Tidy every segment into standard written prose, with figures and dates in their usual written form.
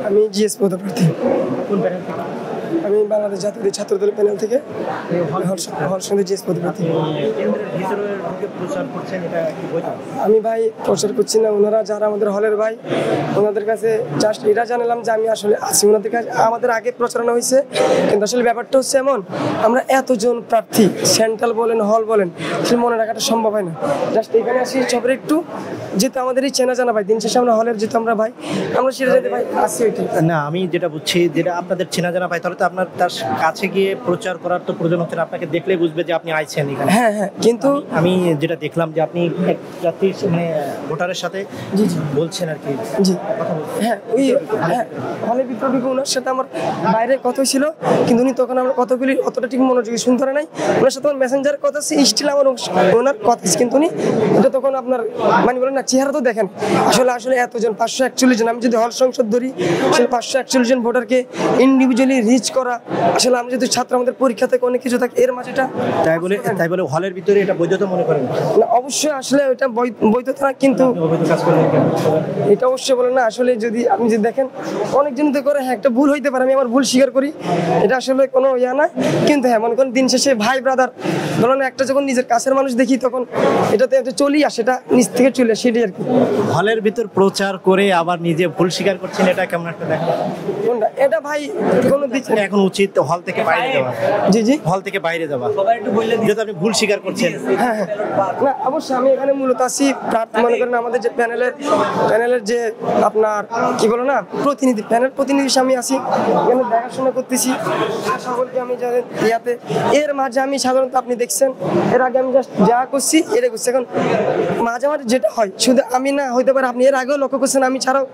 আমি জিএস পদপ্রার্থী। কোন প্যানেল থেকে? আমি বাংলাদেশ জাতীয় ছাত্রদল প্যানেল থেকে হল সঙ্গে জিএস পদপ্রার্থী। আমি ভাই প্রচার করছি না, ওনারা যারা আমাদের হলের ভাই ওনাদের কাছে জাস্ট এটা জানালাম যে আমি আসলে আছি ওনাদের কাছে। আমাদের আগে প্রচারণা হয়েছে, কিন্তু আসলে ব্যাপারটা হচ্ছে এমন, আমরা এতজন প্রার্থী সেন্ট্রাল বলেন হল বলেন আসলে মনে রাখাটা সম্ভব হয় না। জাস্ট এখানে আসি সবের একটু যেহেতু আমাদের এই চেনা জানা ভাই, দিন শেষে আমরা হলের যেহেতু আমরা ভাই আমরা সেটা যেতে ভাই আসি ওইটাই। না আমি যেটা বুঝছি, যেটা আপনাদের চেনা জানা ভাই, তাহলে তো আপনার তার কাছে গিয়ে প্রচার করার তো প্রয়োজন হচ্ছে না, আপনাকে দেখলেই বুঝবে যে আপনি আইছেন এখানে। হ্যাঁ হ্যাঁ, কিন্তু আমি যেটা দেখলাম যে আপনি এক জাতির মানে ভোটারের সাথে জি জি বলছেন আর কি। জি হ্যাঁ, ওই হলের ভিতরে ওনার সাথে আমার বাইরে কথা ছিল, কিন্তু উনি তখন আমার কথাগুলি অতটা ঠিক মনোযোগী শুনতে পারে নাই। ওনার সাথে আমার মেসেঞ্জারের কথা স্টিল আমার ওনার কথা, কিন্তু উনি এটা তখন আপনার মানে বলেন না চেহারা তো দেখেন। আসলে এতজন 541 জন, আমি যদি হল সংসদ ধরি আসলে 541 জন ভোটারকে ইন্ডিভিজুয়ালি রিচ করা, আসলে আমি যদি ছাত্র আমাদের পরীক্ষা থেকে অনেক কিছু থাকে এর মাঝে এটা তাই বলে হলের ভিতরে এটা বৈধতা মনে করেন না? অবশ্যই আসলে ওইটা বৈধতা না, কিন্তু এটা অবশ্যই বলেন না। আসলে যদি আপনি যদি দেখেন অনেকজন তো করে, হ্যাঁ একটা ভুল হইতে পারে, আমি আমার ভুল স্বীকার করি, এটা আসলে কোনো ইয়া না। কিন্তু হ্যাঁ মনে করেন দিন শেষে ভাই ব্রাদার ধরেন একটা যখন নিজের কাছের মানুষ দেখি তখন এটাতে চলেই আসে, এটা নিজ থেকে চলে আসে, সেটাই আর কি। হলের ভিতর প্রচার করে আবার নিজে ভুল স্বীকার করছেন, এটা কেমন একটা দেখা? এটা ভাই কোনো দিক এখন উচিত হল থেকে বাইরে যাওয়া। জি জি, হল থেকে বাইরে যাওয়া, যেহেতু আপনি ভুল স্বীকার করছেন। হ্যাঁ হ্যাঁ, না অবশ্যই আমি এখানে মূলত আসি মনে করেন আমাদের যে প্যানেলের যে আপনার কি বলো না প্যানেল প্রতিনিধি আমি আসি এখানে দেখাশোনা করতেছি সকলকে। আমি জানেন ইয়াতে এর মাঝে আমি সাধারণত আপনি দেখছেন এর আগে আমি জাস্ট যা করছি এটা করছি। এখন মাঝে মাঝে যেটা হয়, শুধু আমি না হইতে পারে, আপনি এর আগেও লক্ষ্য করছেন আমি ছাড়াও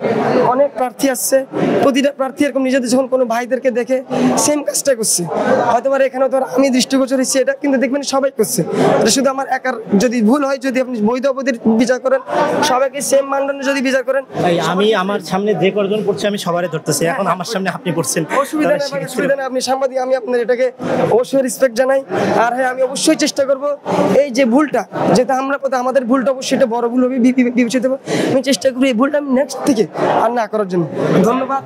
অনেক প্রার্থী আসছে, প্রতিটা প্রার্থী এরকম নিজেদের যখন কোনো ভাইদেরকে দেখে সেম কাজটা করছে। হয়তো পারে এখানে তো আমি দৃষ্টিগোচর হচ্ছে এটা, কিন্তু দেখবেন সবাই করছে। এটা শুধু আমার একার যদি ভুল হয়, যদি আপনি বৈধ অবধির বিচার করেন, সবাইকে সেম মানদণ্ডে যদি বিচার করেন। আমি আমার সামনে যে কজন পড়ছে আমি সবারই ধরতেছি, এখন আমার সামনে আপনি পড়ছেন, অসুবিধা নেই, আপনি সাংবাদিক, আমি আপনার এটাকে অবশ্যই রেসপেক্ট জানাই। আর হ্যাঁ আমি অবশ্যই চেষ্টা করব এই যে ভুলটা, যেটা আমরা আমাদের ভুলটা অবশ্যই এটা বড় ভুল হবে বিবেচিত হবে, আমি চেষ্টা করবো এই ভুলটা আমি নেক্সট থেকে আর না করার জন্য। ধন্যবাদ।